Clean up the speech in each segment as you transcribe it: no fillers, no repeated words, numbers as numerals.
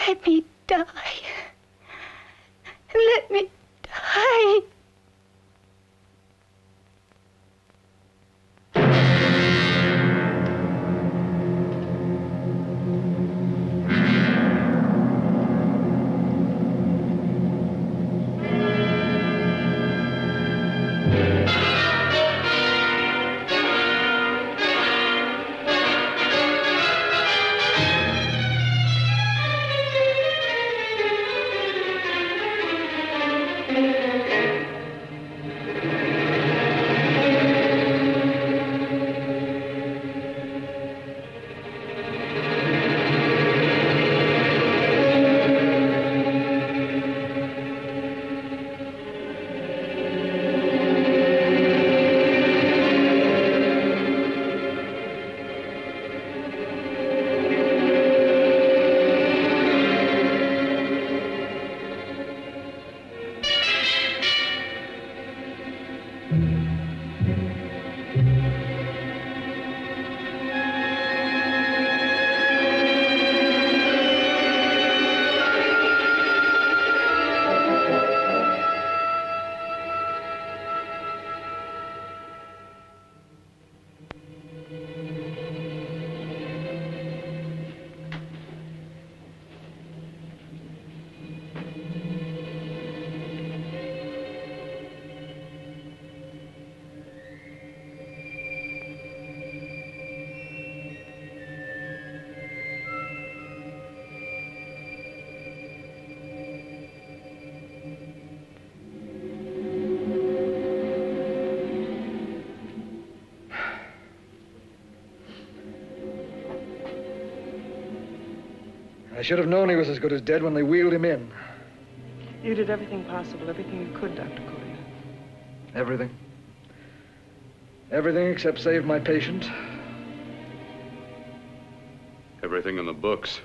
Let me die. Let me die. I should have known he was as good as dead when they wheeled him in. You did everything possible, everything you could, Dr. Collier. Everything. Everything except save my patient. Everything in the books.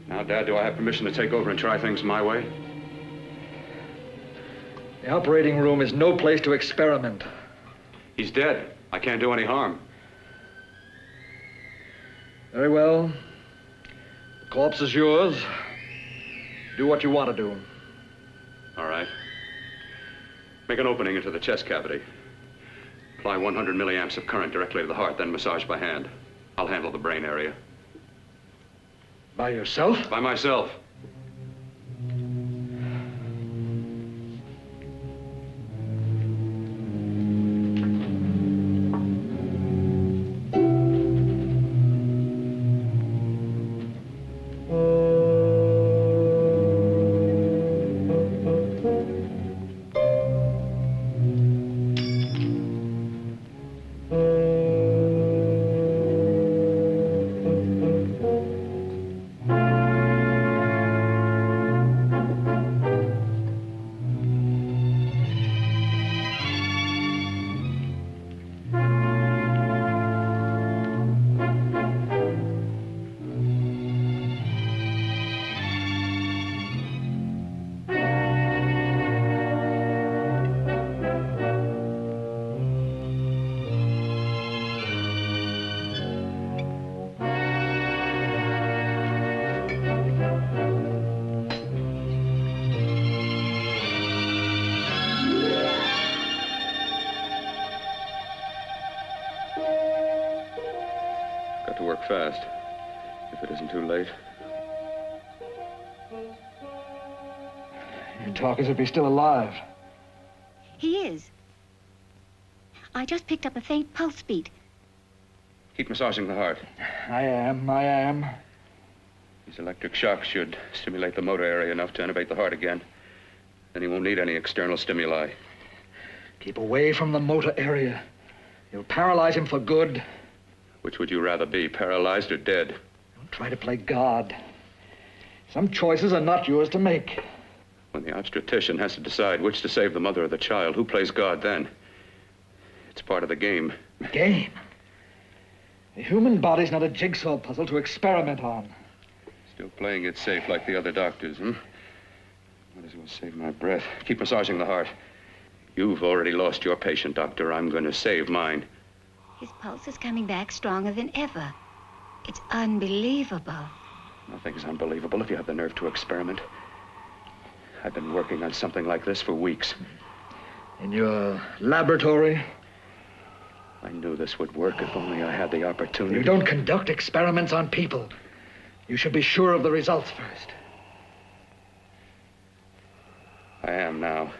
Now, Dad, do I have permission to take over and try things my way? The operating room is no place to experiment. He's dead. I can't do any harm. Very well. The corpse is yours. Do what you want to do. All right. Make an opening into the chest cavity. Apply 100 milliamps of current directly to the heart, then massage by hand. I'll handle the brain area. By yourself? By myself. Fast, if it isn't too late. You talk as if he's still alive. He is. I just picked up a faint pulse beat. Keep massaging the heart. I am. These electric shocks should stimulate the motor area enough to innervate the heart again. Then he won't need any external stimuli. Keep away from the motor area. You'll paralyze him for good. Which would you rather be, paralyzed or dead? Don't try to play God. Some choices are not yours to make. When the obstetrician has to decide which to save the mother or the child, who plays God then? It's part of the game. Game? The human body's not a jigsaw puzzle to experiment on. Still playing it safe like the other doctors, hmm? Might as well save my breath. Keep massaging the heart. You've already lost your patient, Doctor. I'm going to save mine. His pulse is coming back stronger than ever. It's unbelievable. Nothing's unbelievable if you have the nerve to experiment. I've been working on something like this for weeks. In your laboratory? I knew this would work if only I had the opportunity. You don't conduct experiments on people. You should be sure of the results first. I am now.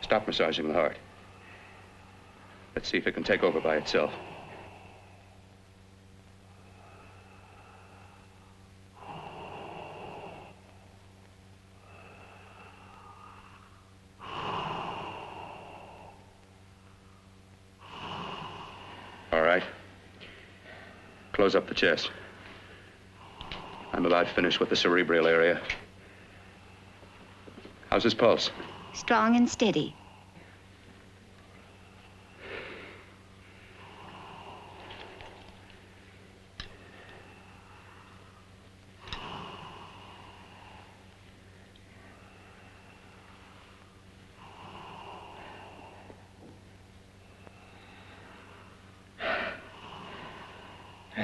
Stop massaging the heart. Let's see if it can take over by itself. All right. Close up the chest. I'm about finished with the cerebral area. How's his pulse? Strong and steady.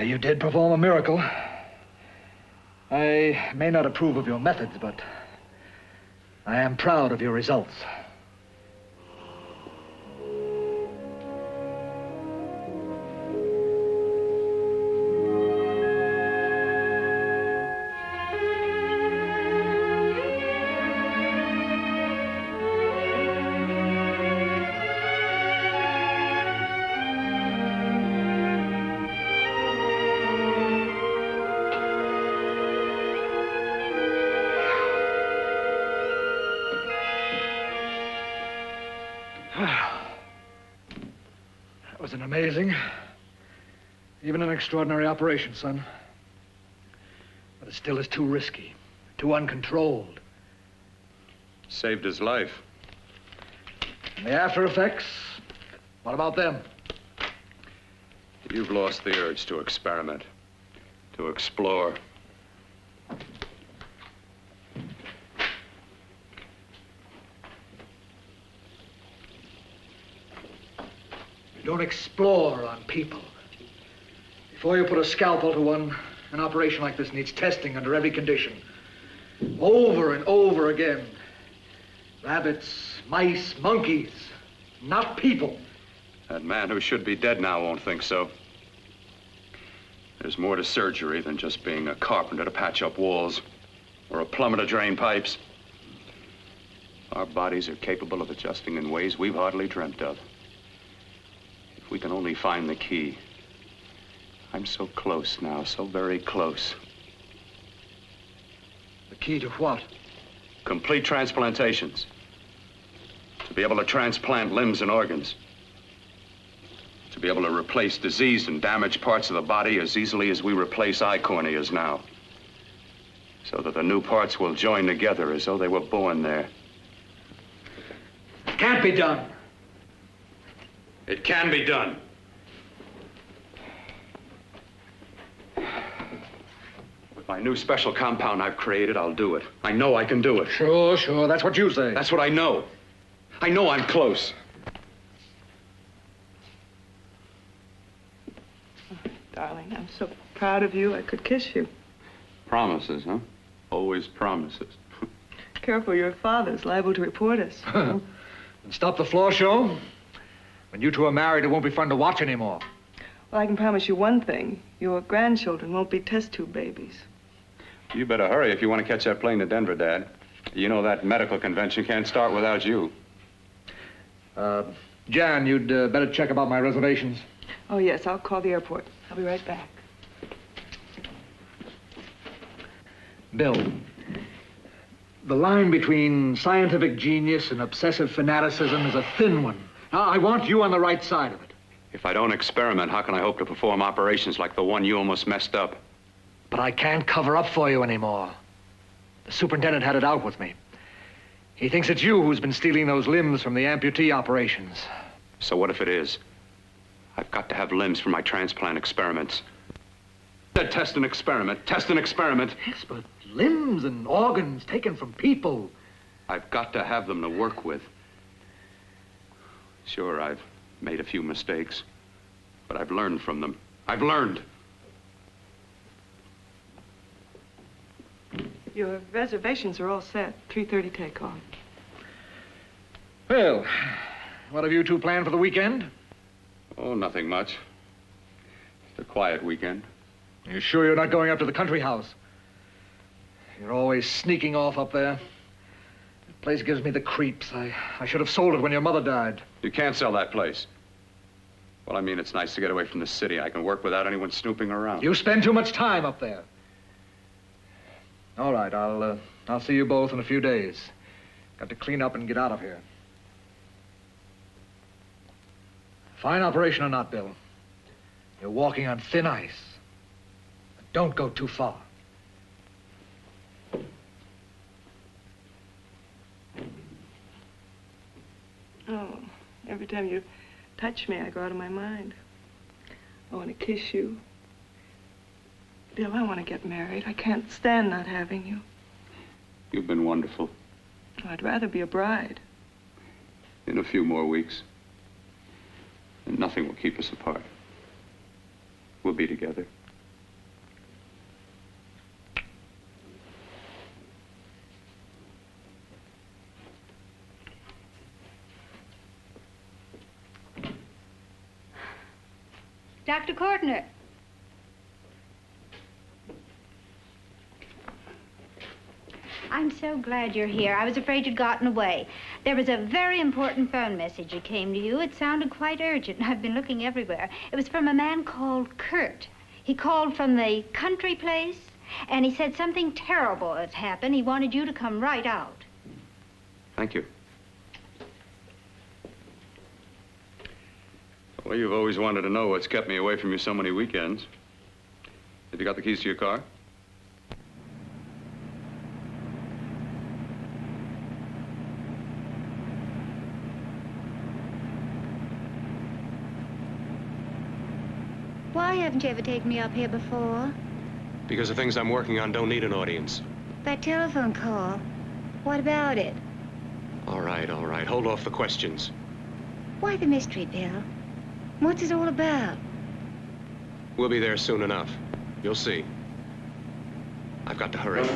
You did perform a miracle. I may not approve of your methods, but I am proud of your results. That was an amazing, even an extraordinary operation, son. But it still is too risky, too uncontrolled. Saved his life. And the after effects, what about them? You've lost the urge to experiment, to explore. You don't explore on people. Before you put a scalpel to one, an operation like this needs testing under every condition. Over and over again. Rabbits, mice, monkeys, not people. That man who should be dead now won't think so. There's more to surgery than just being a carpenter to patch up walls or a plumber to drain pipes. Our bodies are capable of adjusting in ways we've hardly dreamt of. If we can only find the key. I'm so close now, so very close. The key to what? Complete transplantations. To be able to transplant limbs and organs. To be able to replace diseased and damaged parts of the body as easily as we replace eye corneas now. So that the new parts will join together as though they were born there. It can't be done. It can be done. With my new special compound I've created, I'll do it. I know I can do it. Sure, that's what you say. That's what I know. I know I'm close. Darling, I'm so proud of you, I could kiss you. Promises, huh? Always promises. Careful, your father's liable to report us. And stop the floor show? When you two are married, it won't be fun to watch anymore. Well, I can promise you one thing. Your grandchildren won't be test tube babies. You better hurry if you want to catch that plane to Denver, Dad. You know that medical convention can't start without you. Jan, you'd better check about my reservations. Oh, yes, I'll call the airport. I'll be right back. Bill, the line between scientific genius and obsessive fanaticism is a thin one. Now, I want you on the right side of it. If I don't experiment, how can I hope to perform operations like the one you almost messed up? But I can't cover up for you anymore. The superintendent had it out with me. He thinks it's you who's been stealing those limbs from the amputee operations. So what if it is? I've got to have limbs for my transplant experiments. Test and experiment, test and experiment. Yes, but limbs and organs taken from people. I've got to have them to work with. Sure, I've made a few mistakes. But I've learned from them. I've learned. Your reservations are all set. 3:30 takeoff. Well, what have you two planned for the weekend? Oh, nothing much. Just a quiet weekend. You sure you're not going up to the country house? You're always sneaking off up there. The place gives me the creeps. I should have sold it when your mother died. You can't sell that place. Well, I mean, it's nice to get away from the city. I can work without anyone snooping around. You spend too much time up there. All right, I'll see you both in a few days. Got to clean up and get out of here. Fine operation or not, Bill. You're walking on thin ice. But don't go too far. Oh, every time you touch me, I go out of my mind. I want to kiss you. Bill, I want to get married. I can't stand not having you. You've been wonderful. I'd rather be a bride. In a few more weeks. And nothing will keep us apart. We'll be together. Dr. Kortner. I'm so glad you're here. I was afraid you'd gotten away. There was a very important phone message that came to you. It sounded quite urgent. I've been looking everywhere. It was from a man called Kurt. He called from the country place, and he said something terrible has happened. He wanted you to come right out. Thank you. Well, you've always wanted to know what's kept me away from you so many weekends. Have you got the keys to your car? Why haven't you ever taken me up here before? Because the things I'm working on don't need an audience. That telephone call. What about it? All right, all right. Hold off the questions. Why the mystery, Bill? What's it all about? We'll be there soon enough. You'll see. I've got to hurry.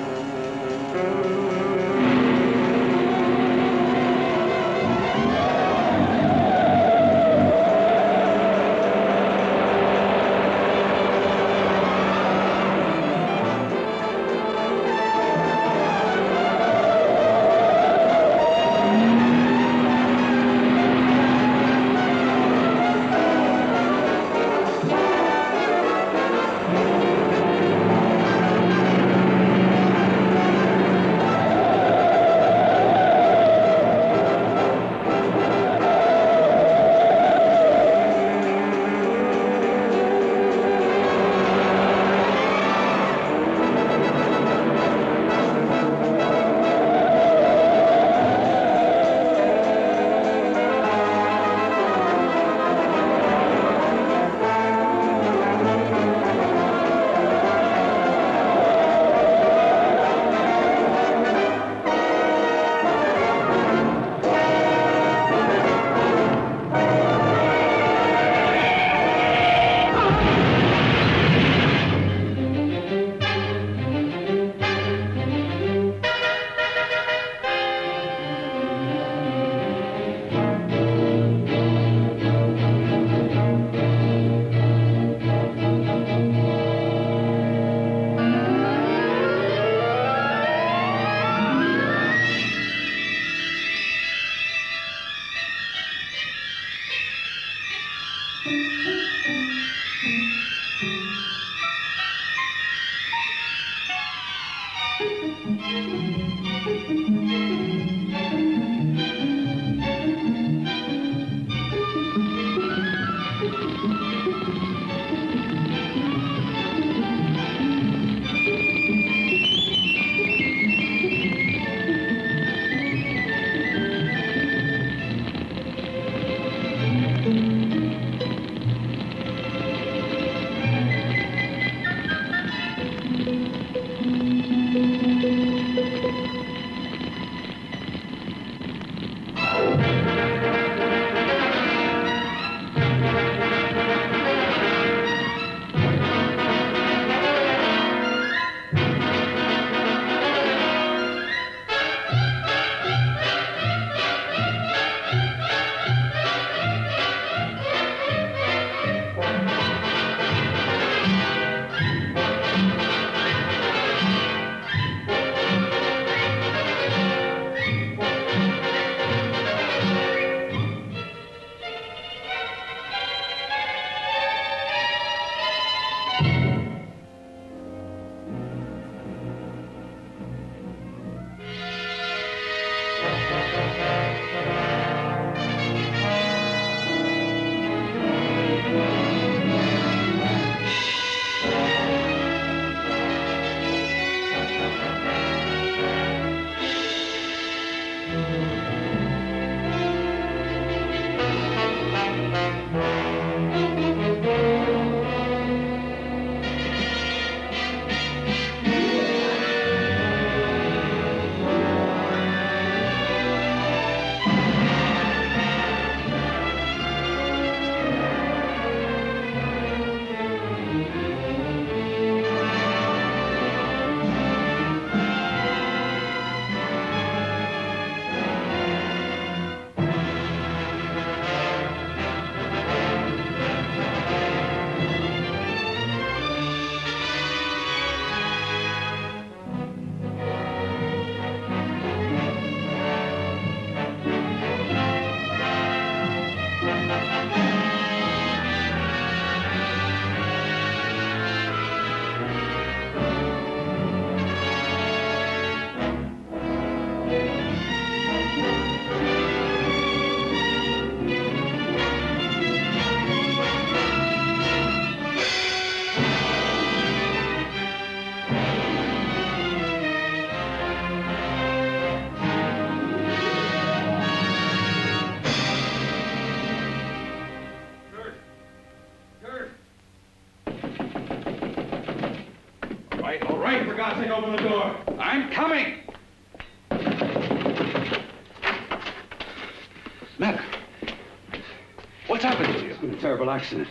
say open the door. I'm coming. Matter? What's happened to you? It's been a terrible accident.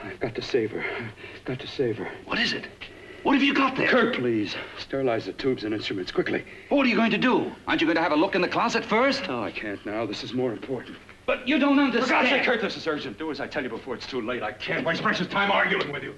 I've got to save her. I've got to save her. What is it? What have you got there? Kurt, please. Sterilize the tubes and instruments quickly. What are you going to do? Aren't you going to have a look in the closet first? No, I can't now. This is more important. But you don't understand. For God's sake, Kurt, this is urgent. Do as I tell you before it's too late. I can't waste precious time arguing with you.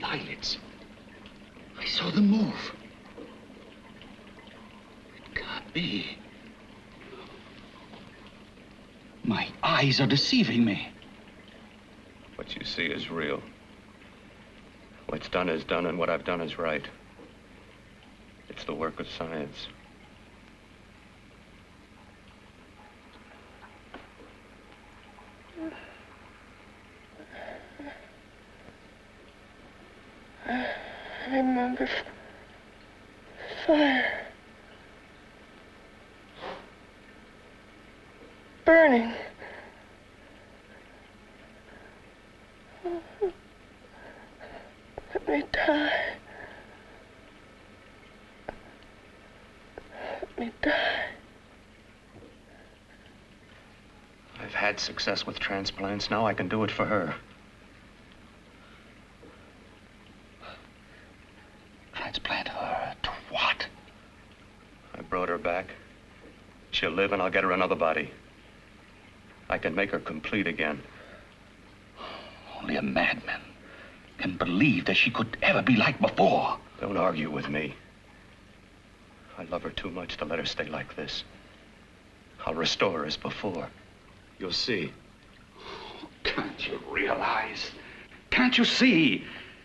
Eyelids. I saw them move. It can't be. My eyes are deceiving me. What you see is real. What's done is done, and what I've done is right. It's the work of science. I remember fire. Burning. Let me die. Let me die. I've had success with transplants. Now I can do it for her. Transplant her to what? I brought her back. She'll live, and I'll get her another body. I can make her complete again. Only a madman can believe that she could ever be like before. Don't argue with me. I love her too much to let her stay like this. I'll restore her as before. You'll see. Can't you realize? Can't you see?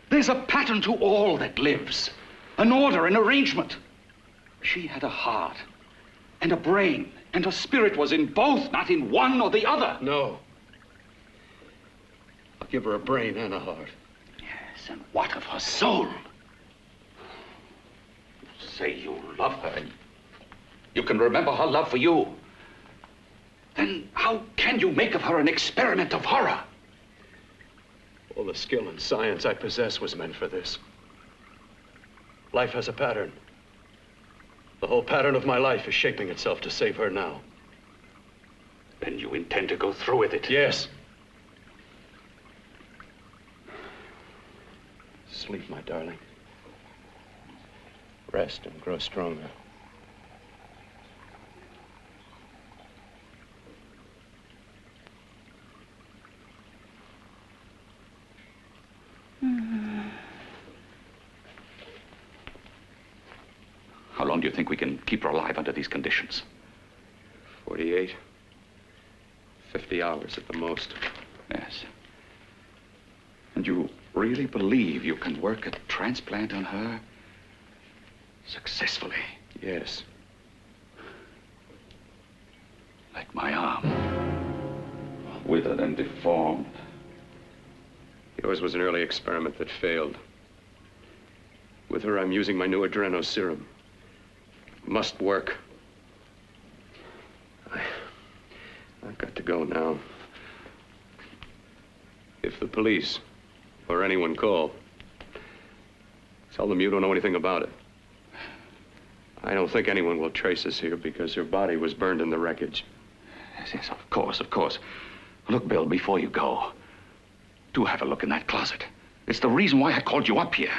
There's a pattern to all that lives. An order, an arrangement. She had a heart and a brain, and her spirit was in both, not in one or the other. No. I'll give her a brain and a heart. Yes, and what of her soul? You say you love her, and you can remember her love for you. Then how can you make of her an experiment of horror? All the skill and science I possess was meant for this. Life has a pattern. The whole pattern of my life is shaping itself to save her now. Then you intend to go through with it? Yes. Sleep, my darling. Rest and grow stronger. do you think we can keep her alive under these conditions? 48. 50 hours at the most. Yes. And you really believe you can work a transplant on her successfully? Yes. Like my arm. Withered and deformed. Yours was an early experiment that failed. With her, I'm using my new adreno serum. Must work. I've got to go now. If the police or anyone call, tell them you don't know anything about it. I don't think anyone will trace us here because her body was burned in the wreckage. Yes, of course, of course. Look, Bill, before you go, do have a look in that closet. It's the reason why I called you up here.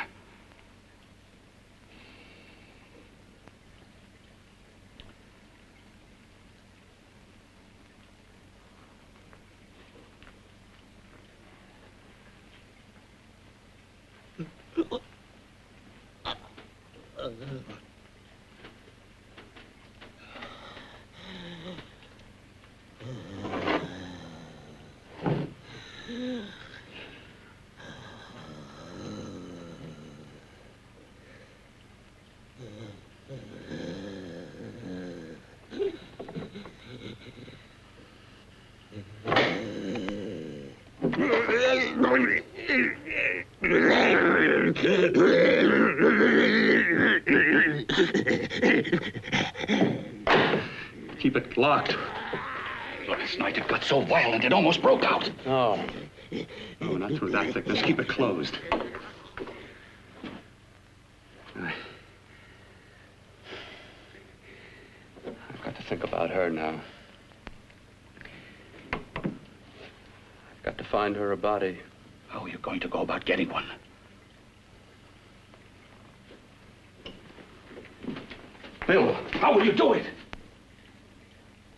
Keep it locked. Last night it got so violent it almost broke out. No. No, not through that thickness. Keep it closed. I've got to think about her now. I've got to find her a body. How are you going to go about getting one? Bill, how will you do it?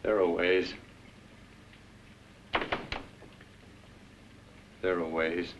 There are ways. There are ways.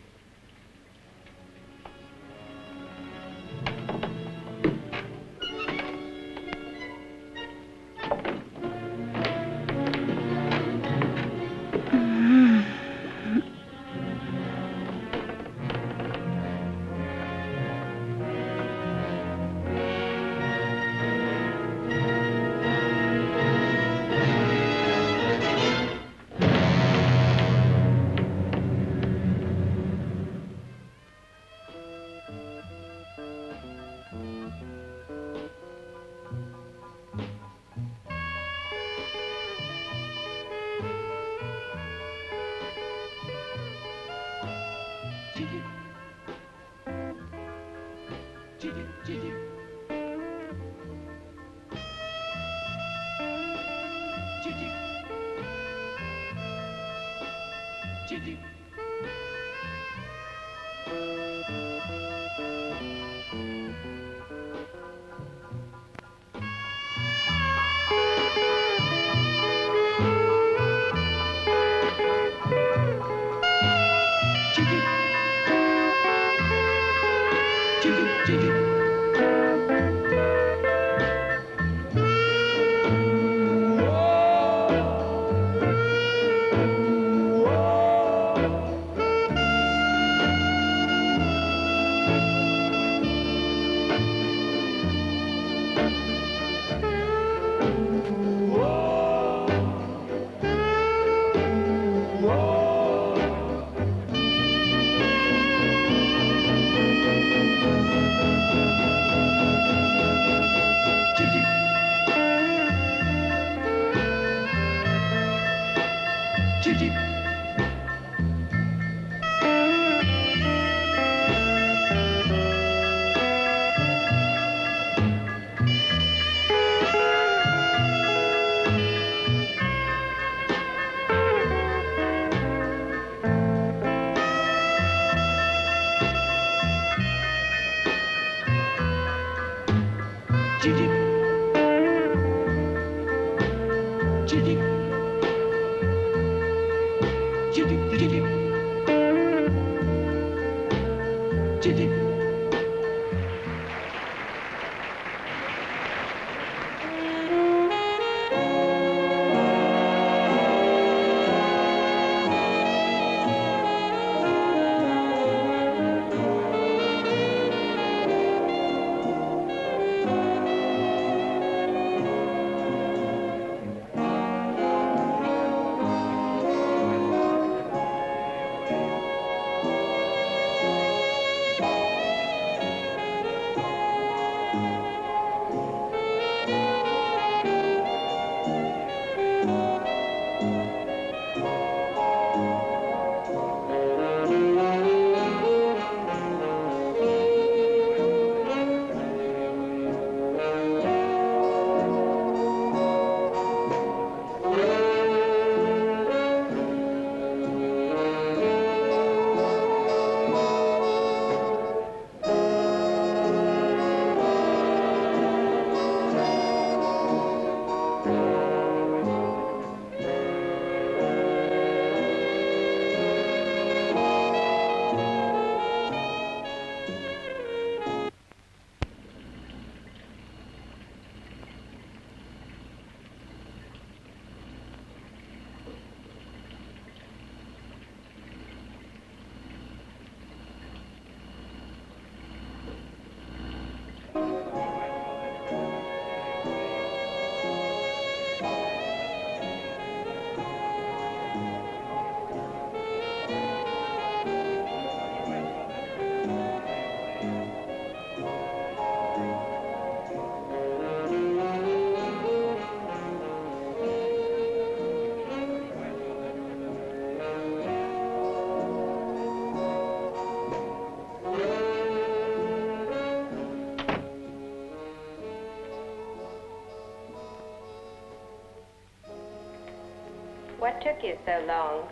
took you so long.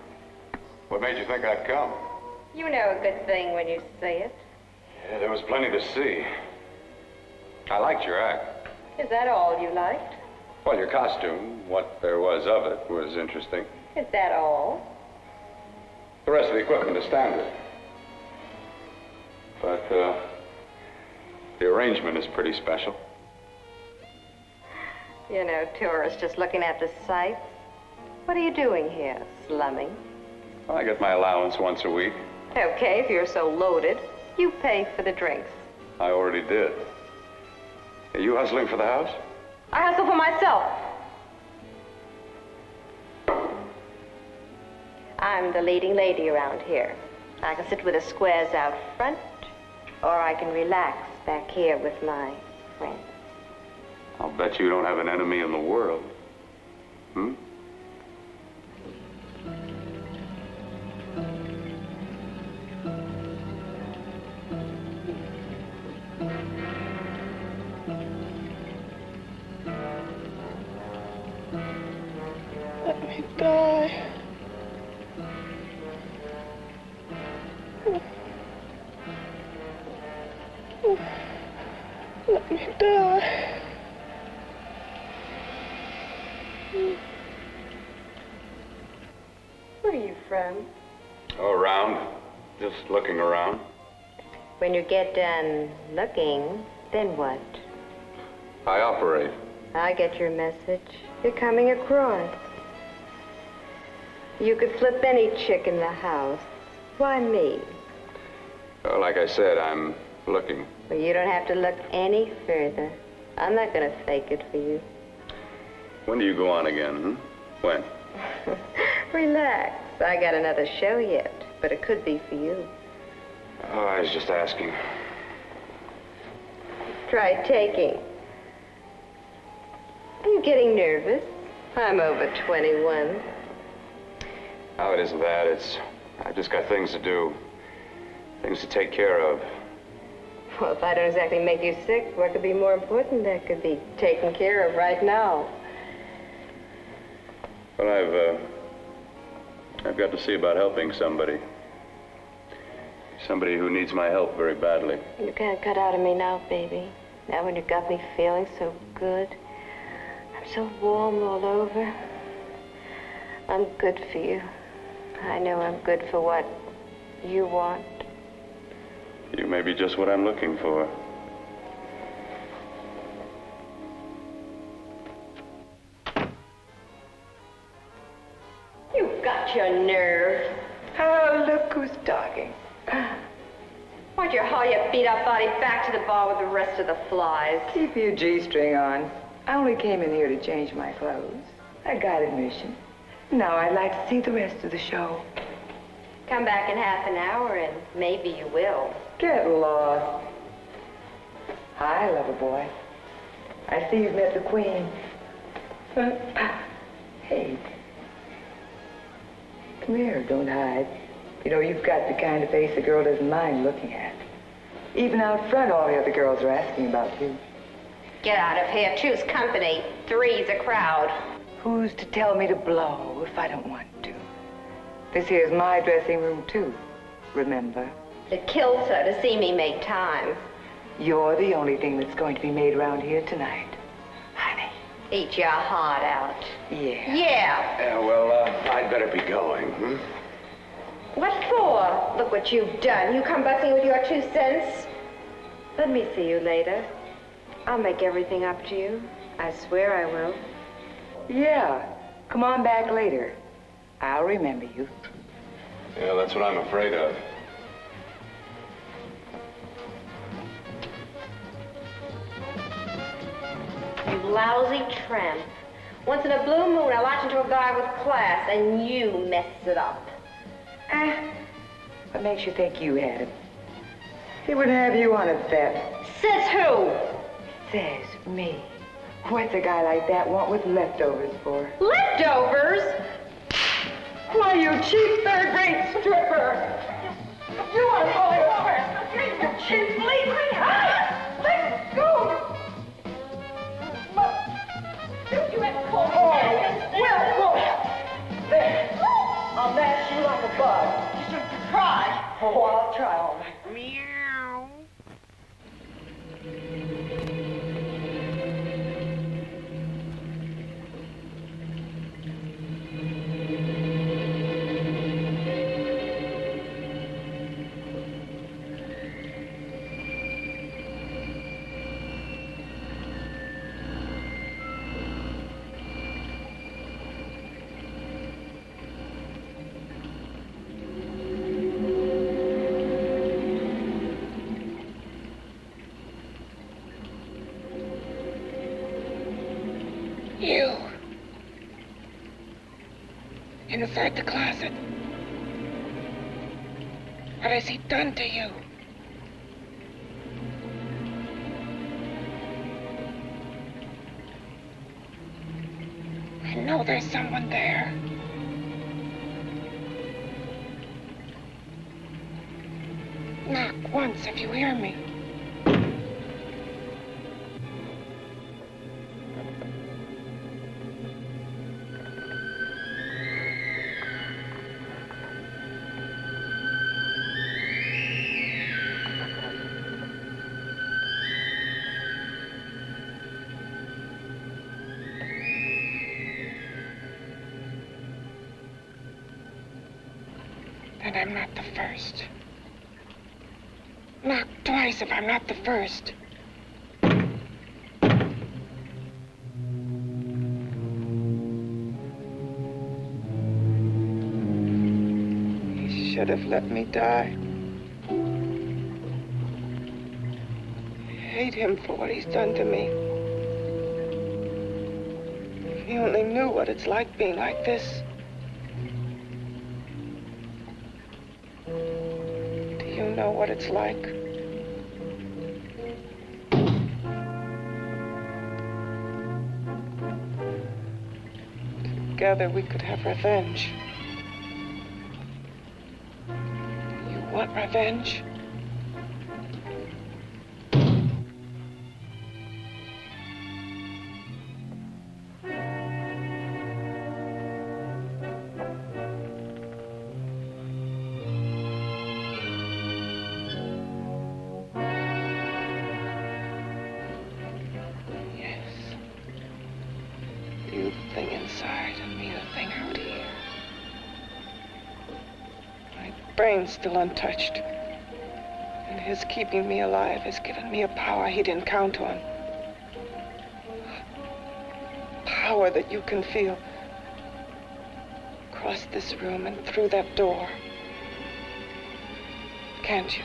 What made you think I'd come? You know a good thing when you see it. Yeah, there was plenty to see. I liked your act. Is that all you liked? Well, your costume, what there was of it, was interesting. Is that all? The rest of the equipment is standard. But, the arrangement is pretty special. You know, tourists just looking at the sights. What are you doing here? Slumming? I get my allowance once a week. Okay, if you're so loaded, you pay for the drinks. I already did. Are you hustling for the house? I hustle for myself. I'm the leading lady around here. I can sit with the squares out front, or I can relax back here with my friends. I'll bet you don't have an enemy in the world. Hmm? Let me die. Let me die. Where are you from? Oh, around. Just looking around. When you get done looking, then what? I operate. I get your message. You're coming across. You could flip any chick in the house. Why me? Well, like I said, I'm looking. Well, you don't have to look any further. I'm not going to fake it for you. When do you go on again, hmm? When? Relax. I got another show yet, but it could be for you. Oh, I was just asking. Try taking. Are you getting nervous? I'm over 21. Oh, it isn't that. I've just got things to do. Things to take care of. Well, if I don't exactly make you sick, what could be more important that could be taken care of right now? Well, I've got to see about helping somebody. Somebody who needs my help very badly. You can't cut out of me now, baby. Now when you got me feeling so good. I'm so warm all over. I'm good for you. I know I'm good for what you want. You may be just what I'm looking for. You've got your nerve. Oh, look who's talking. Why'd you haul your beat-up body back to the bar with the rest of the flies? Keep your G-string on. I only came in here to change my clothes. I got admission. Now I'd like to see the rest of the show. Come back in half an hour and maybe you will. Get lost. Hi, lover boy. I see you've met the queen. Hey. Come here, don't hide. You know, you've got the kind of face a girl doesn't mind looking at. Even out front, all the other girls are asking about you. Get out of here. Choose company. Three's a crowd. Who's to tell me to blow if I don't want to? This here's my dressing room, too. Remember? It kills her to see me make time. You're the only thing that's going to be made around here tonight. Honey. Eat your heart out. Yeah. Yeah. Yeah, well, I'd better be going, hmm? What for? Look what you've done. You come busting with your 2 cents. Let me see you later. I'll make everything up to you. I swear I will. Yeah. Come on back later. I'll remember you. Yeah, that's what I'm afraid of. You lousy tramp. Once in a blue moon, I latch into a guy with class, and you mess it up. What makes you think you had him? He wouldn't have you on a bet. Says who? Says me. What's a guy like that want with leftovers for? Leftovers? Why, you cheap third-rate stripper! You are falling over! You cheap bleeding! Let go! You went cold. Well, there. Oh, I'll try all right. Meow. You. Inside the closet. What has he done to you? I know there's someone there. Knock once if you hear me. And I'm not the first. Knock twice if I'm not the first. He should have let me die. I hate him for what he's done to me. If he only knew what it's like being like this. Know what it's like. Together we could have revenge. You want revenge? Brain's still untouched. And his keeping me alive has given me a power he didn't count on. Power that you can feel across this room and through that door. Can't you?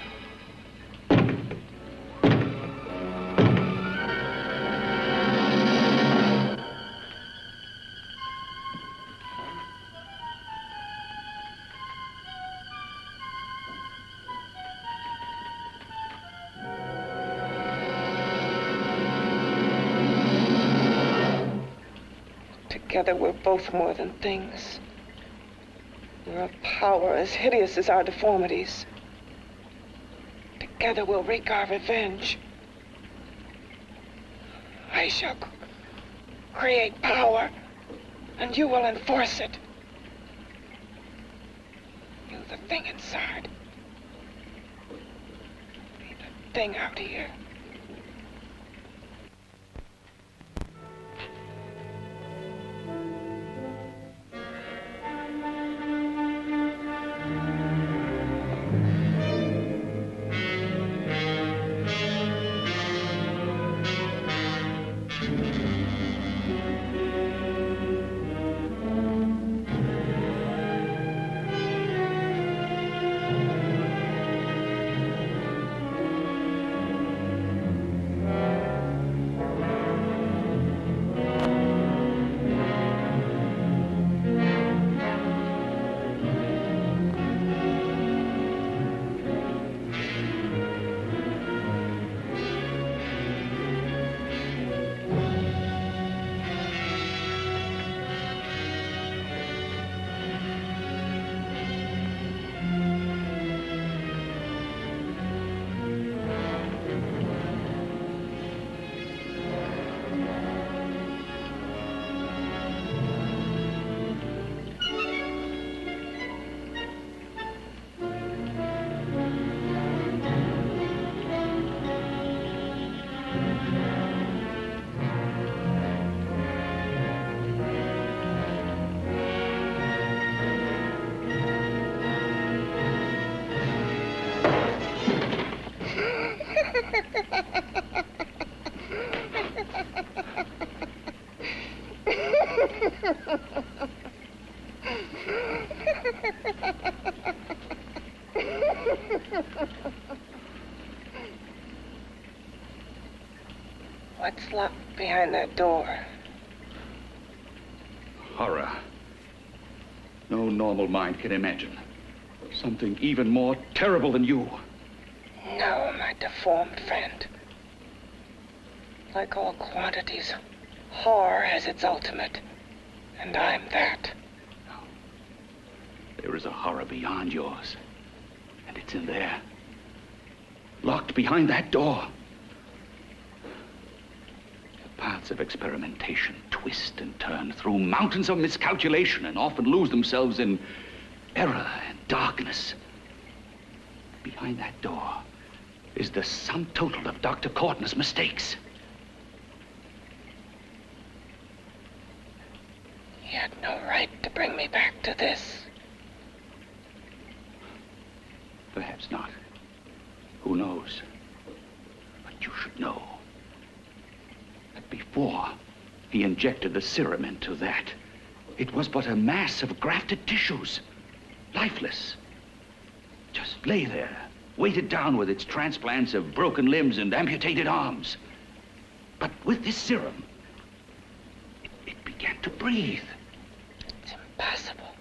Together we're both more than things. We're a power as hideous as our deformities. Together we'll wreak our revenge. I shall create power, and you will enforce it. You, the thing inside. Me, the thing out here. What's locked behind that door? Horror. No normal mind can imagine. Something even more terrible than you. No, my deformed friend. Like all quantities, horror has its ultimate. And I'm that. There is a horror beyond yours. And it's in there. Locked behind that door. The paths of experimentation twist and turn through mountains of miscalculation and often lose themselves in error and darkness. Behind that door is the sum total of Dr. Courtney's mistakes. He had no right to bring me back to this. Perhaps not. Who knows? But you should know that before he injected the serum into that, it was but a mass of grafted tissues, lifeless. Just lay there, weighted down with its transplants of broken limbs and amputated arms. But with this serum, it began to breathe. It's impossible.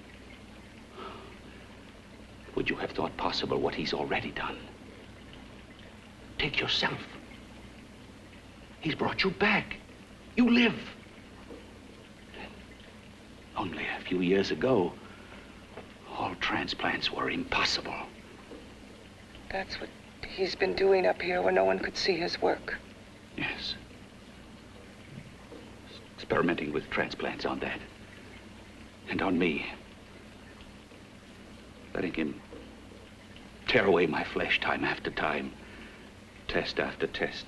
Would you have thought possible what he's already done? Take yourself. He's brought you back. You live. Only a few years ago, all transplants were impossible. That's what he's been doing up here where no one could see his work. Yes. Experimenting with transplants on that. And on me. Letting him tear away my flesh time after time, test after test.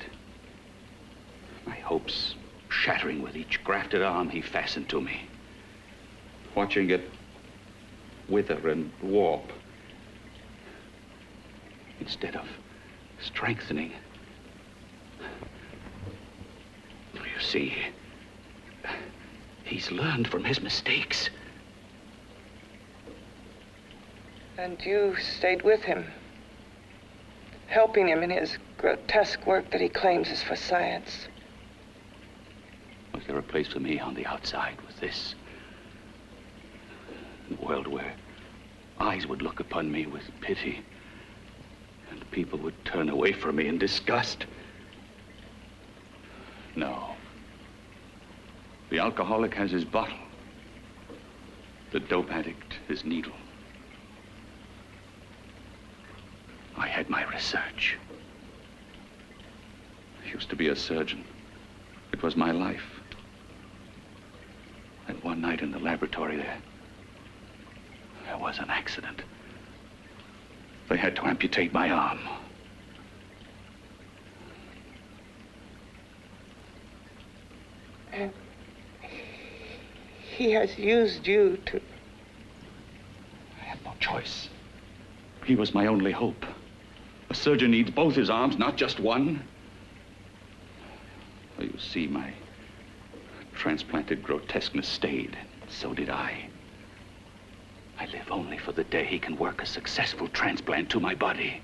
My hopes shattering with each grafted arm he fastened to me. Watching it wither and warp instead of strengthening. You see, he's learned from his mistakes. And you stayed with him, helping him in his grotesque work that he claims is for science. Was there a place for me on the outside with this? A world where eyes would look upon me with pity and people would turn away from me in disgust? No. The alcoholic has his bottle. The dope addict his needle. I had my research. I used to be a surgeon. It was my life. And one night in the laboratory there was an accident. They had to amputate my arm. And he has used you to... I had no choice. He was my only hope. A surgeon needs both his arms, not just one. Well, you see, my transplanted grotesqueness stayed. So did I. I live only for the day he can work a successful transplant to my body.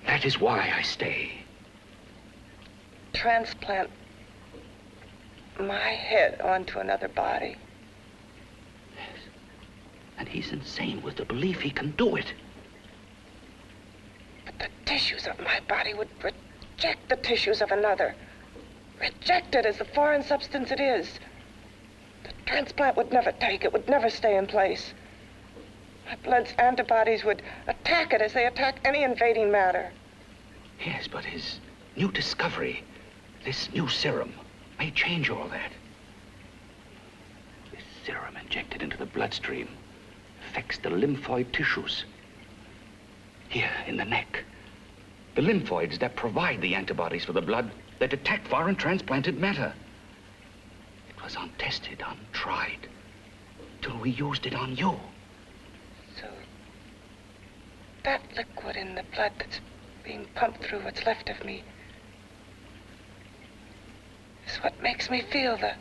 That is why I stay. Transplant my head onto another body. Yes. And he's insane with the belief he can do it. But the tissues of my body would reject the tissues of another. Reject it as the foreign substance it is. The transplant would never take it, would never stay in place. My blood's antibodies would attack it as they attack any invading matter. Yes, but his new discovery, this new serum, may change all that. This serum injected into the bloodstream affects the lymphoid tissues. Here, in the neck. The lymphoids that provide the antibodies for the blood that attack foreign transplanted matter. It was untested, untried, till we used it on you. So, that liquid in the blood that's being pumped through what's left of me, is what makes me feel the...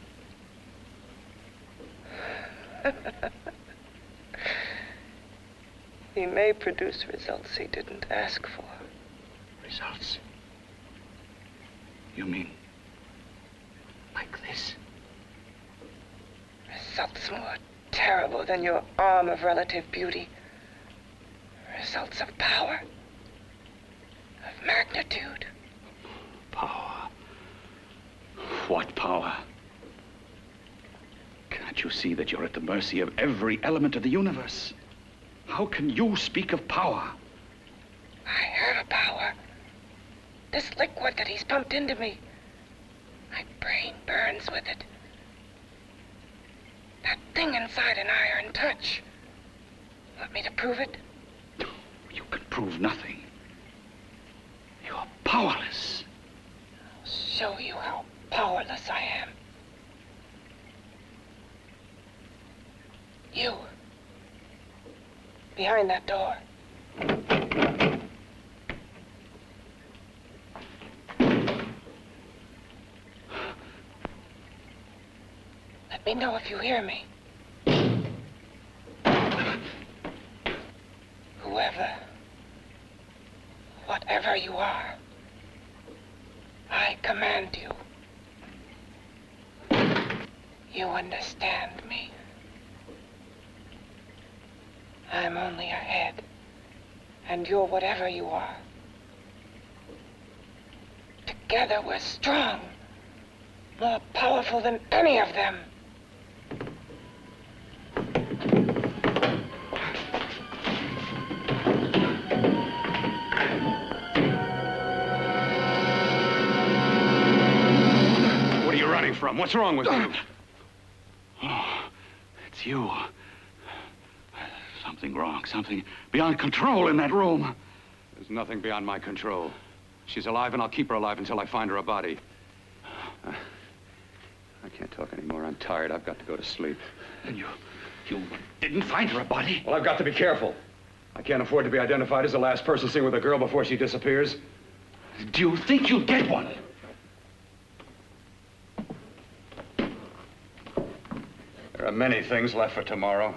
He may produce results he didn't ask for. Results? You mean like this? Results more terrible than your arm of relative beauty. Results of power, of magnitude. Power? What power? Can't you see that you're at the mercy of every element of the universe? How can you speak of power? I have a power. This liquid that he's pumped into me. My brain burns with it. That thing inside an iron touch. Want me to prove it? You can prove nothing. You're powerless. I'll show you how powerless I am. You. Behind that door. Let me know if you hear me. Whoever, whatever you are, I command you. You understand me. I'm only a head, and you're whatever you are. Together we're strong, more powerful than any of them. What are you running from? What's wrong with you? Oh, it's you. Something wrong, something beyond control in that room. There's nothing beyond my control. She's alive, and I'll keep her alive until I find her a body. I can't talk anymore. I'm tired. I've got to go to sleep. And you didn't find her a body? Well, I've got to be careful. I can't afford to be identified as the last person seen with a girl before she disappears. Do you think you'll get one? There are many things left for tomorrow.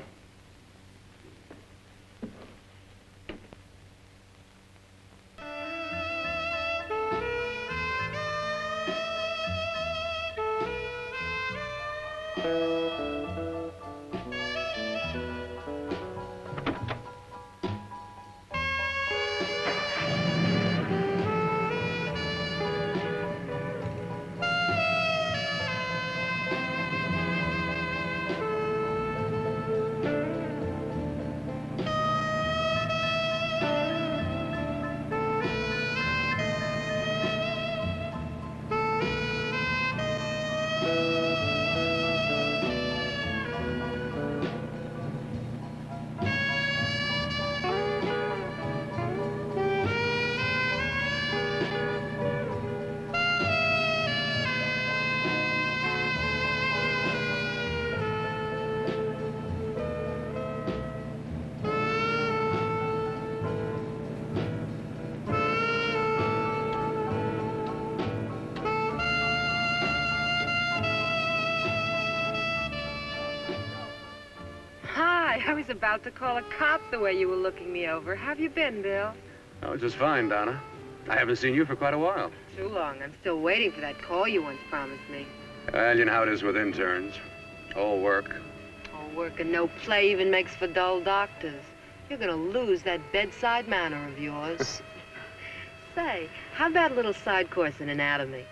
I was about to call a cop the way you were looking me over. How have you been, Bill? Oh, just fine, Donna. I haven't seen you for quite a while. Too long. I'm still waiting for that call you once promised me. Well, you know how it is with interns. All work. All work and no play even makes for dull doctors. You're gonna lose that bedside manner of yours. Say, how about a little side course in anatomy?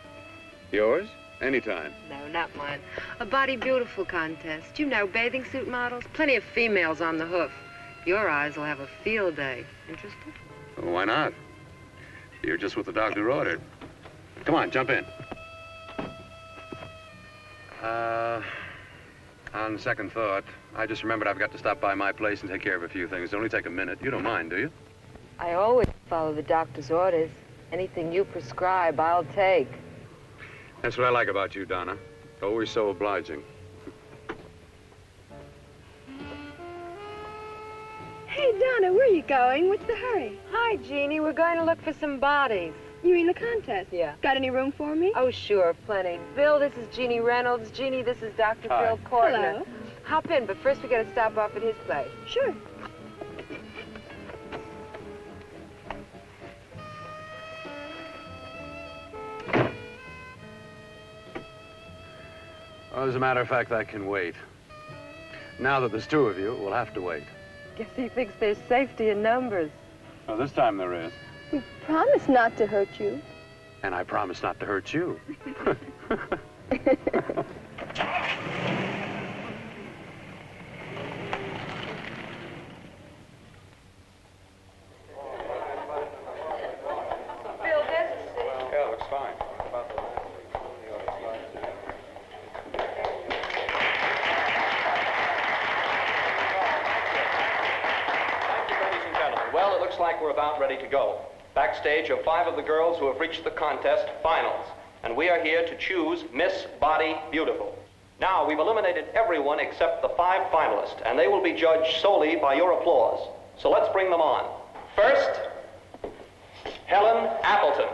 Yours? Anytime. No, not mine. A Body Beautiful contest. You know, bathing suit models. Plenty of females on the hoof. Your eyes will have a field day. Interested? Well, why not? You're just what the doctor ordered. Come on, jump in. On second thought, I just remembered I've got to stop by my place and take care of a few things. It'll only take a minute. You don't mind, do you? I always follow the doctor's orders. Anything you prescribe, I'll take. That's what I like about you, Donna. Always so obliging. Hey, Donna, where are you going. What's the hurry? Hi, Jeannie. We're going to look for some bodies. You mean the contest? Yeah. Got any room for me? Oh, sure, plenty. Bill, this is Jeannie Reynolds. Jeannie, this is Dr. Hi. Phil Kortner. Hello. Hop in, but first we got to stop off at his place. Sure. Well, as a matter of fact, that can wait. Now that there's two of you, we'll have to wait. Guess he thinks there's safety in numbers. Well, this time there is. We promised not to hurt you. And I promise not to hurt you. Bill, there's a seat. Yeah, looks fine. Ladies and gentlemen, well, it looks like we're about ready to go. Backstage are 5 of the girls who have reached the contest finals, and we are here to choose Miss Body Beautiful. Now, we've eliminated everyone except the 5 finalists, and they will be judged solely by your applause. So let's bring them on. First, Helen Appleton.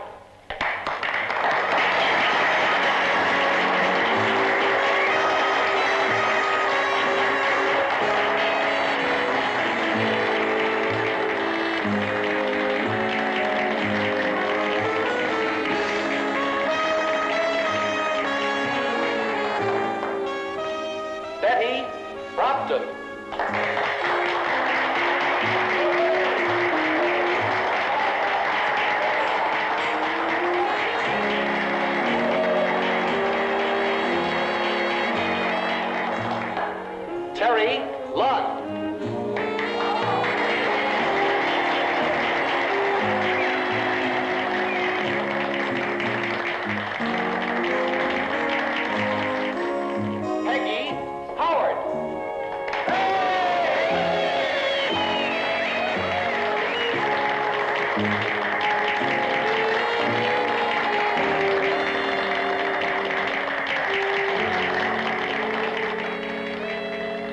Betty Brockton. Terry Lund. Peggy Howard.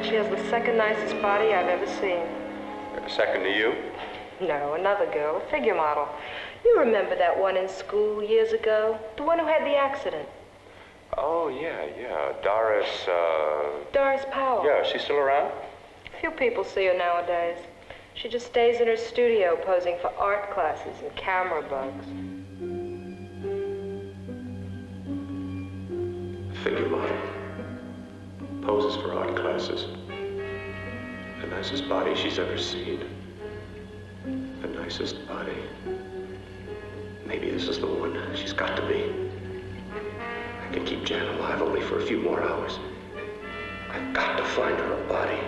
She has the second nicest body I've ever seen. Second to you? No, another girl, a figure model. You remember that one in school years ago? The one who had the accident. Oh, yeah. Doris, Doris Powell. Yeah, is she still around? Few people see her nowadays. She just stays in her studio posing for art classes and camera bugs. Figure model. Poses for art classes. The nicest body she's ever seen. The nicest body. Maybe this is the one. She's got to be. I can keep Jan alive only for a few more hours. I've got to find her a body.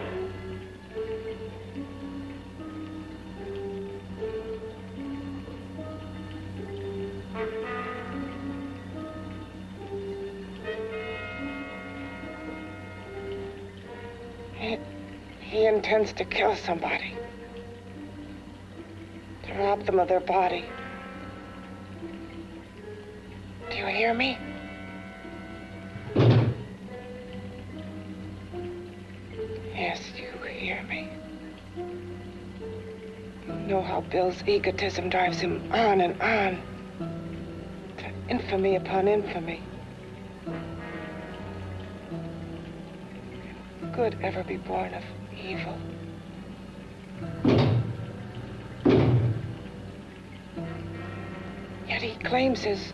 He intends to kill somebody. To rob them of their body. Do you hear me? Yes, you hear me. You know how Bill's egotism drives him on and on. To infamy upon infamy. Can good ever be born of evil? Yet he claims his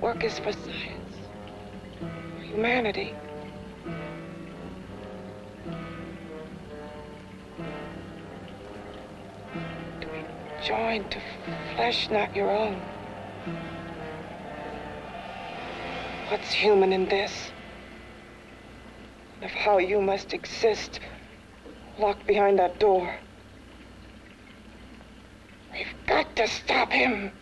work is for science, for humanity. To be joined to flesh not your own. What's human in this? Of how you must exist locked behind that door. We've got to stop him.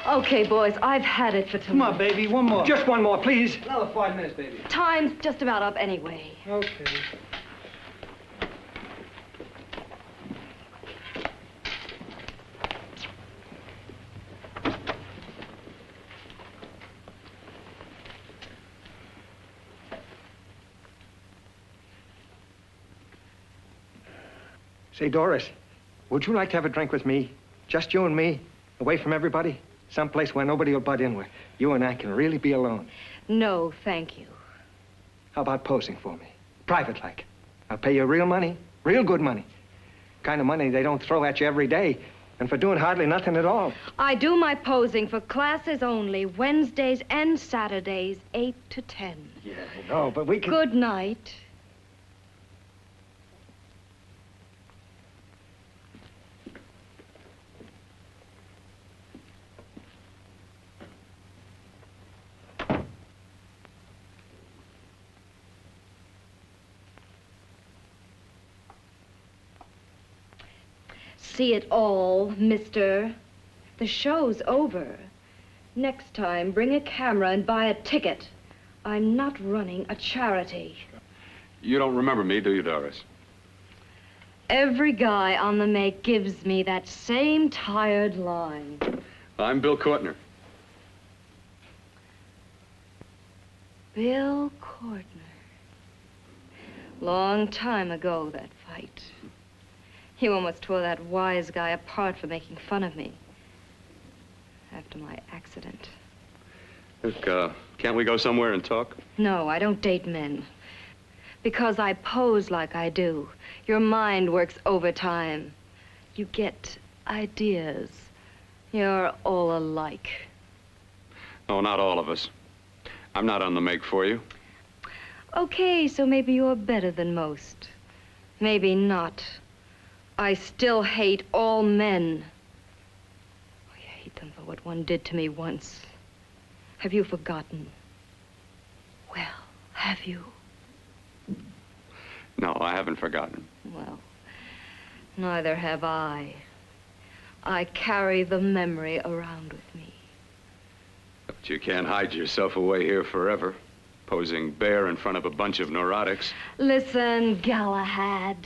Okay, boys, I've had it for tonight. Come on, baby, one more. Just one more, please. Another 5 minutes, baby. Time's just about up anyway. Okay. Say, Doris, would you like to have a drink with me? Just you and me, away from everybody? Someplace where nobody will butt in, where you and I can really be alone. No, thank you. How about posing for me? Private-like. I'll pay you real money, real good money. Kind of money they don't throw at you every day, and for doing hardly nothing at all. I do my posing for classes only, Wednesdays and Saturdays, 8 to 10. Yeah, I know, but we can... Good night. See it all, mister. The show's over. Next time, bring a camera and buy a ticket. I'm not running a charity. You don't remember me, do you, Doris? Every guy on the make gives me that same tired line. I'm Bill Courtner. Bill Courtner. Long time ago, that fight. You almost tore that wise guy apart for making fun of me. After my accident. Look, can't we go somewhere and talk? No, I don't date men. Because I pose like I do, your mind works overtime. You get ideas. You're all alike. Oh, not all of us. I'm not on the make for you. Okay, so maybe you're better than most. Maybe not. I still hate all men. I hate them for what one did to me once. Have you forgotten? Well, have you? No, I haven't forgotten. Well, neither have I. I carry the memory around with me. But you can't hide yourself away here forever, posing bare in front of a bunch of neurotics. Listen, Galahad.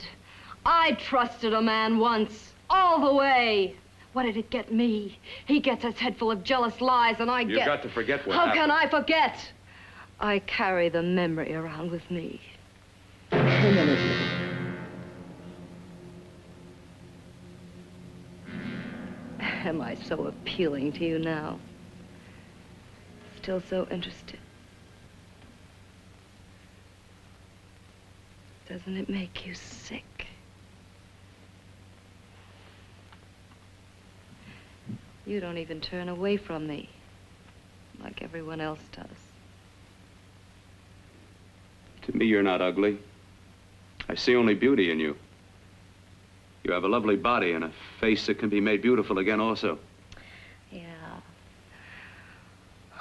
I trusted a man once, all the way. What did it get me? He gets his head full of jealous lies, and I get... You've got to forget what How happened. can I forget? I carry the memory around with me. Am I so appealing to you now? Still so interested? Doesn't it make you sick? You don't even turn away from me, like everyone else does. To me, you're not ugly. I see only beauty in you. You have a lovely body and a face that can be made beautiful again also. Yeah.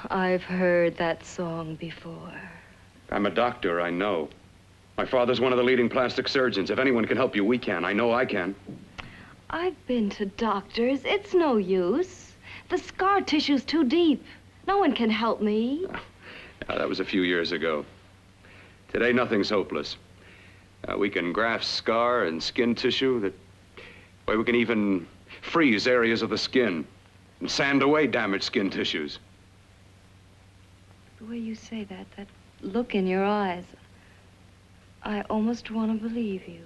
I've heard that song before. I'm a doctor, I know. My father's one of the leading plastic surgeons. If anyone can help you, we can. I know I can. I've been to doctors. It's no use. The scar tissue's too deep. No one can help me. That was a few years ago. Today, nothing's hopeless. We can graft scar and skin tissue that... Well, we can even freeze areas of the skin and sand away damaged skin tissues. The way you say that look in your eyes, I almost want to believe you.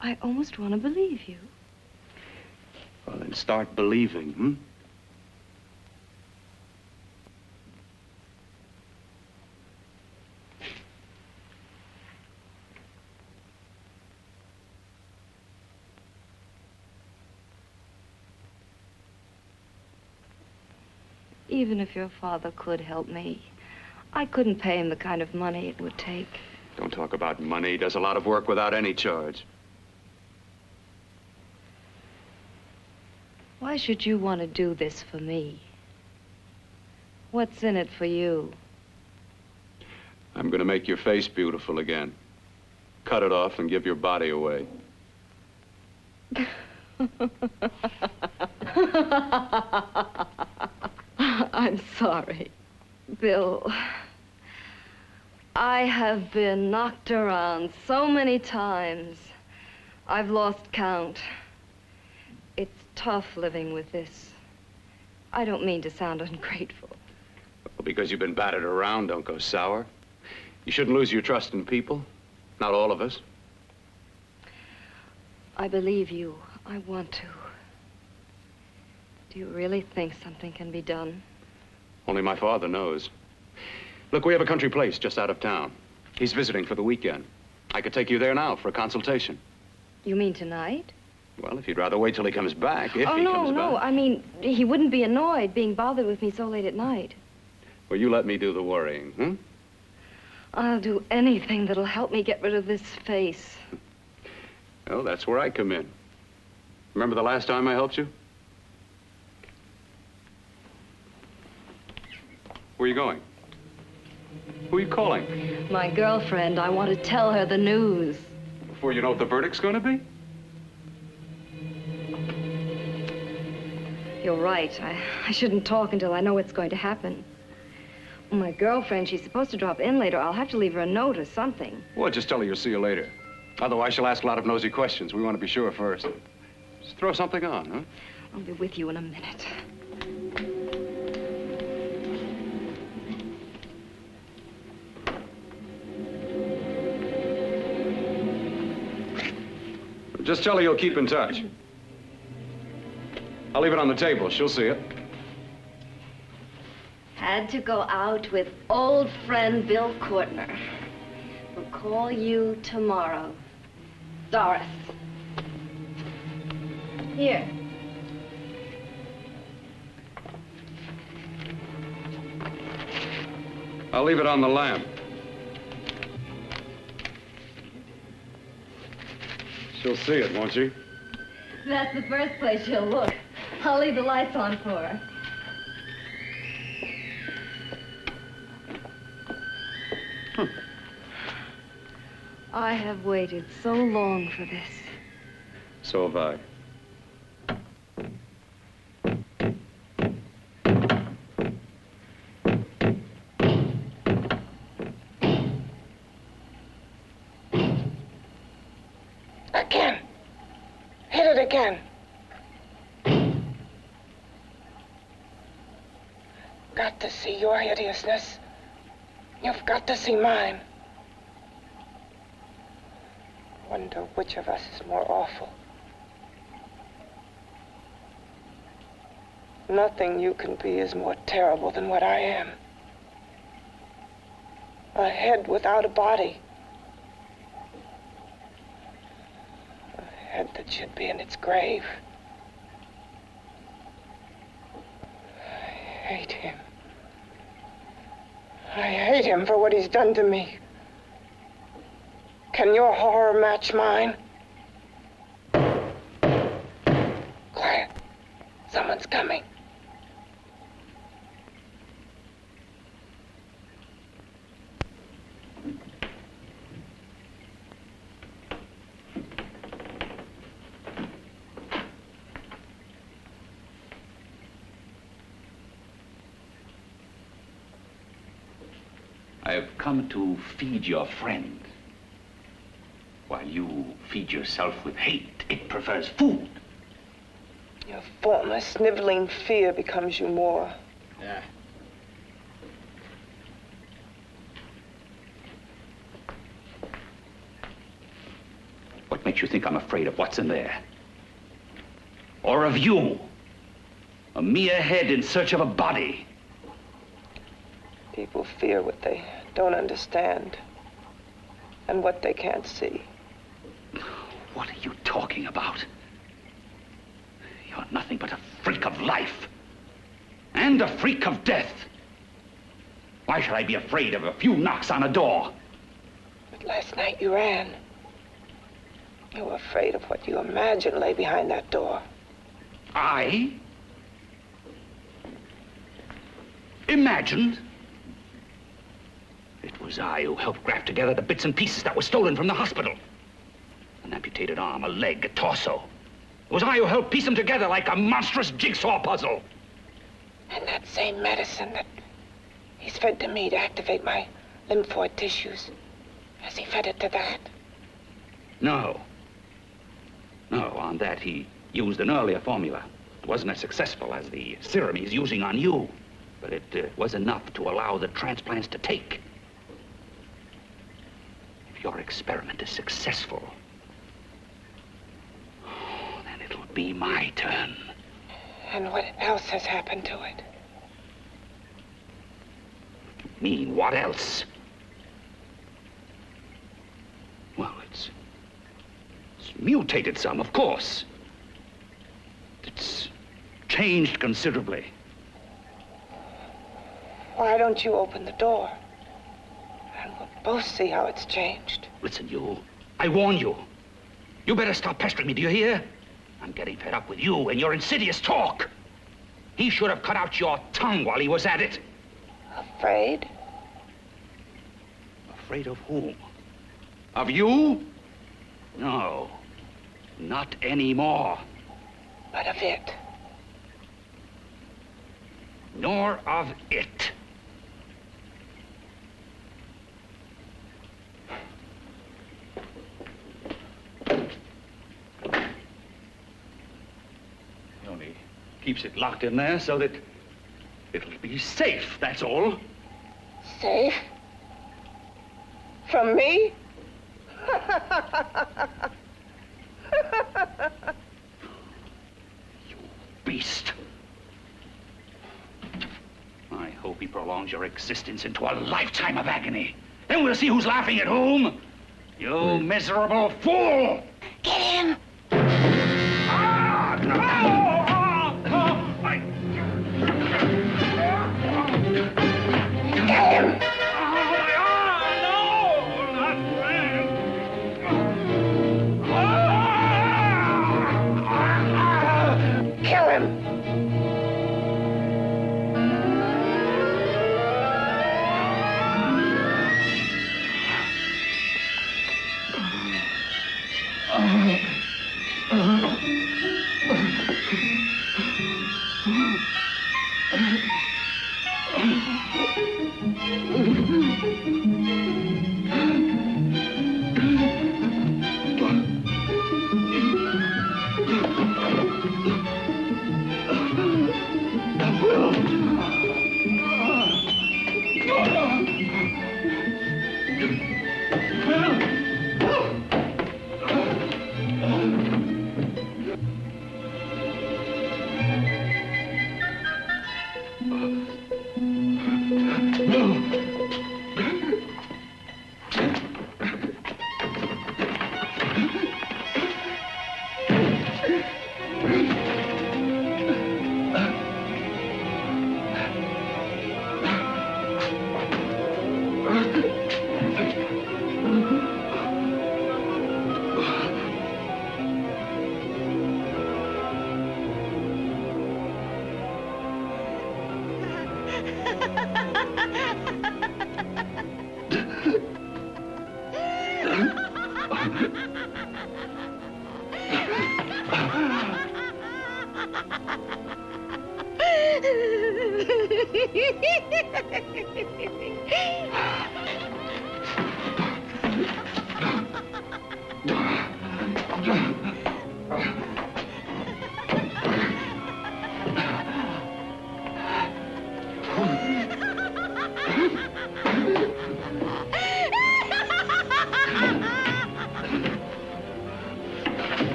I almost want to believe you. Well, then start believing, hmm? Even if your father could help me, I couldn't pay him the kind of money it would take. Don't talk about money. He does a lot of work without any charge. Why should you want to do this for me? What's in it for you? I'm going to make your face beautiful again. Cut it off and give your body away. sorry. Bill, I have been knocked around so many times. I've lost count. It's tough living with this. I don't mean to sound ungrateful. Well, because you've been battered around, don't go sour. You shouldn't lose your trust in people. Not all of us. I believe you. I want to. Do you really think something can be done? Only my father knows. Look, we have a country place just out of town. He's visiting for the weekend. I could take you there now for a consultation. You mean tonight? Well, if you'd rather wait till he comes back, if he comes no. back. I mean, he wouldn't be annoyed being bothered with me so late at night. Well, you let me do the worrying, hmm? I'll do anything that'll help me get rid of this face. Well, that's where I come in. Remember the last time I helped you? Where are you going? Who are you calling? My girlfriend. I want to tell her the news. Before you know what the verdict's going to be? You're right. I shouldn't talk until I know what's going to happen. My girlfriend, she's supposed to drop in later. I'll have to leave her a note or something. Well, just tell her you'll see you later. Otherwise, she'll ask a lot of nosy questions. We want to be sure first. Just throw something on, huh? I'll be with you in a minute. Just tell her you'll keep in touch. I'll leave it on the table. She'll see it. Had to go out with old friend Bill Courtner. We'll call you tomorrow. Doris. Here. I'll leave it on the lamp. She'll see it, won't she? That's the first place she'll look. I'll leave the lights on for her. I have waited so long for this. So have I. Again. Hit it again. Got to see your hideousness. You've got to see mine. Wonder which of us is more awful. Nothing you can be is more terrible than what I am. A head without a body. A head that should be in its grave. I hate him. I hate him for what he's done to me. Can your horror match mine? Quiet. Someone's coming. I've come to feed your friend. While you feed yourself with hate, it prefers food. Your former sniveling fear becomes you more. Yeah. What makes you think I'm afraid of what's in there? Or of you? A mere head in search of a body. People fear what they don't understand and what they can't see. What are you talking about? You're nothing but a freak of life. And a freak of death. Why should I be afraid of a few knocks on a door? But last night you ran. You were afraid of what you imagined lay behind that door. I? Imagined? It was I who helped graft together the bits and pieces that were stolen from the hospital. An amputated arm, a leg, a torso. It was I who helped piece them together like a monstrous jigsaw puzzle. And that same medicine that he's fed to me to activate my lymphoid tissues, has he fed it to that? No. No, on that he used an earlier formula. It wasn't as successful as the serum he's using on you, but it was enough to allow the transplants to take. If your experiment is successful, then it'll be my turn. And what else has happened to it? Mean what else? Well, it's mutated some, of course. It's changed considerably. Why don't you open the door? And we'll both see how it's changed. Listen, you. I warn you. You better stop pestering me, do you hear? I'm getting fed up with you and your insidious talk. He should have cut out your tongue while he was at it. Afraid? Afraid of whom? Of you? No, not anymore. But of it. Nor of it. He only keeps it locked in there so that it'll be safe, that's all. Safe? From me? Beast. I hope he prolongs your existence into a lifetime of agony. Then we'll see who's laughing at whom. You miserable fool! Get him! Ah, no! Get him! Kill him!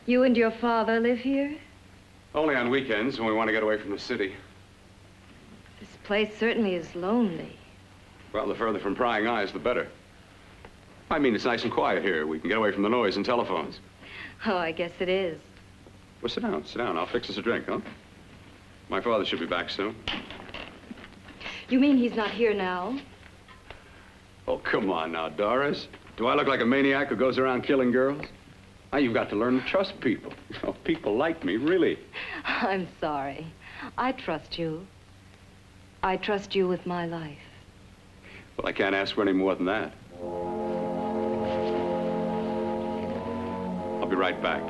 You and your father live here? Only on weekends when we want to get away from the city. This place certainly is lonely. Well, the further from prying eyes, the better. I mean, it's nice and quiet here. We can get away from the noise and telephones. Oh, I guess it is. Well, sit down, sit down. I'll fix us a drink, huh? My father should be back soon. You mean he's not here now? Oh, come on now, Doris. Do I look like a maniac who goes around killing girls? Now, you've got to learn to trust people. You know, people like me, really. I'm sorry. I trust you. I trust you with my life. Well, I can't ask for any more than that. I'll be right back.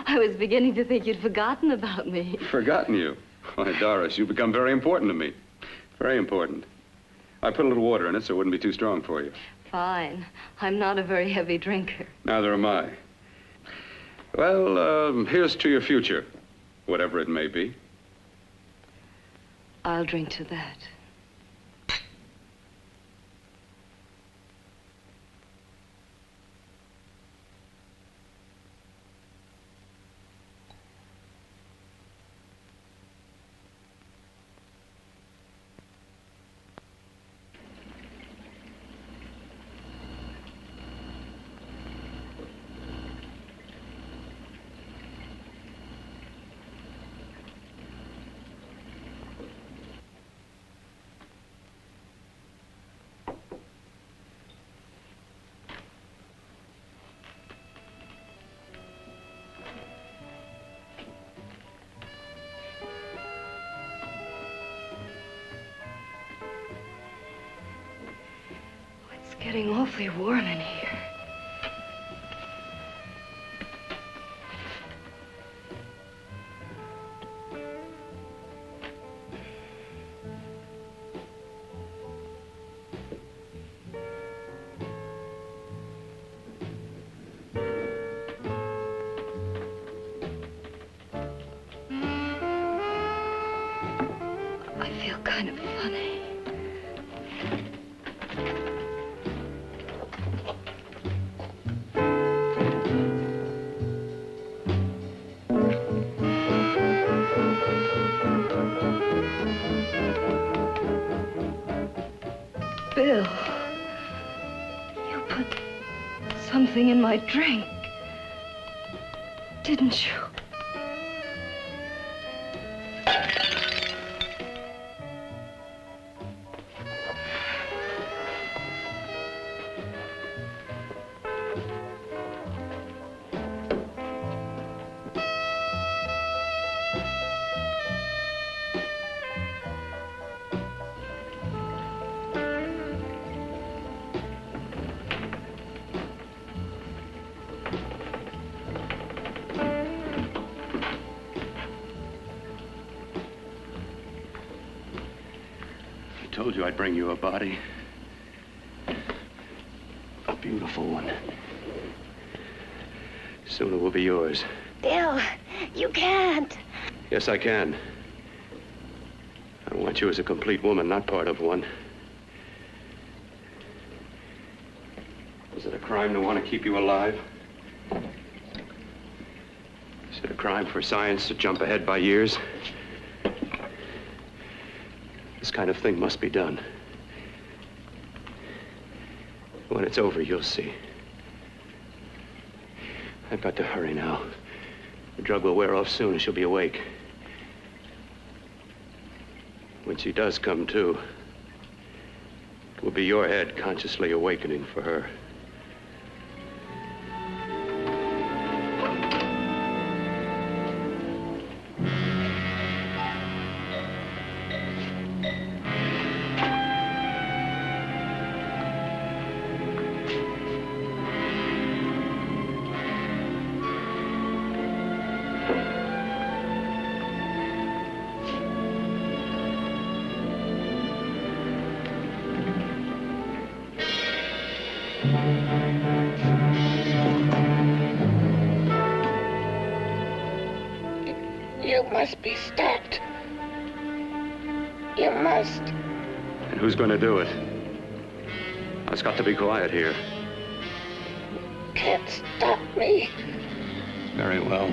I was beginning to think you'd forgotten about me. Forgotten you? Why, Doris, you've become very important to me. Very important. I put a little water in it so it wouldn't be too strong for you. Fine. I'm not a very heavy drinker. Neither am I. Well, here's to your future, whatever it may be. I'll drink to that. It's getting awfully warm in here. kind of funny. Bill, you put something in my drink, didn't you? I told you I'd bring you a body. A beautiful one. Soon it will be yours. Bill, you can't. Yes, I can. I want you as a complete woman, not part of one. Is it a crime to want to keep you alive? Is it a crime for science to jump ahead by years? This kind of thing must be done. When it's over, you'll see. I've got to hurry now. The drug will wear off soon and she'll be awake. When she does come to, it will be your head consciously awakening for her. You must be stopped. You must. And who's going to do it? It's got to be quiet here. Can't stop me. Very well.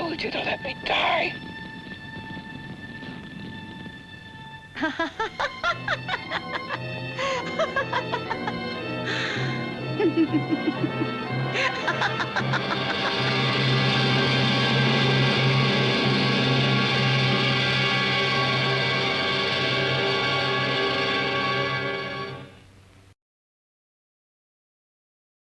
told you to let me die.